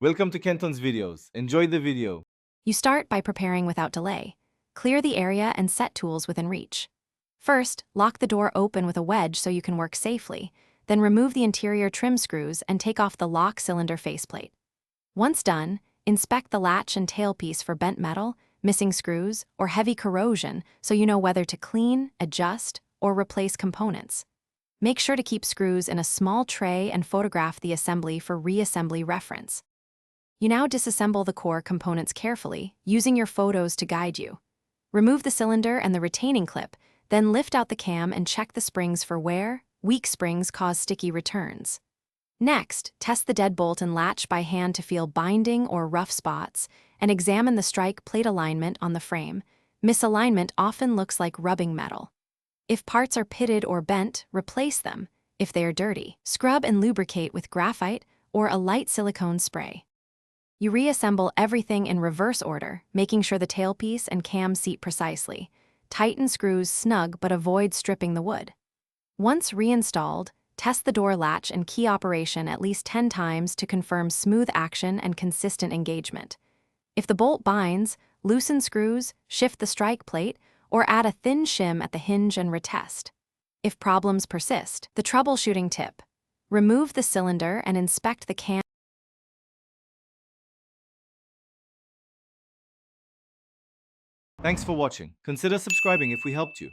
Welcome to Kenton's videos. Enjoy the video. You start by preparing without delay. Clear the area and set tools within reach. First, lock the door open with a wedge so you can work safely. Then remove the interior trim screws and take off the lock cylinder faceplate. Once done, inspect the latch and tailpiece for bent metal, missing screws, or heavy corrosion so you know whether to clean, adjust, or replace components. Make sure to keep screws in a small tray and photograph the assembly for reassembly reference. You now disassemble the core components carefully, using your photos to guide you. Remove the cylinder and the retaining clip, then lift out the cam and check the springs for wear. Weak springs cause sticky returns. Next, test the deadbolt and latch by hand to feel binding or rough spots, and examine the strike plate alignment on the frame. Misalignment often looks like rubbing metal. If parts are pitted or bent, replace them. If they are dirty, scrub and lubricate with graphite or a light silicone spray. You reassemble everything in reverse order, making sure the tailpiece and cam seat precisely. Tighten screws snug but avoid stripping the wood. Once reinstalled, test the door latch and key operation at least 10 times to confirm smooth action and consistent engagement. If the bolt binds, loosen screws, shift the strike plate, or add a thin shim at the hinge and retest. If problems persist, the troubleshooting tip: remove the cylinder and inspect the cam. Thanks for watching. Consider subscribing if we helped you.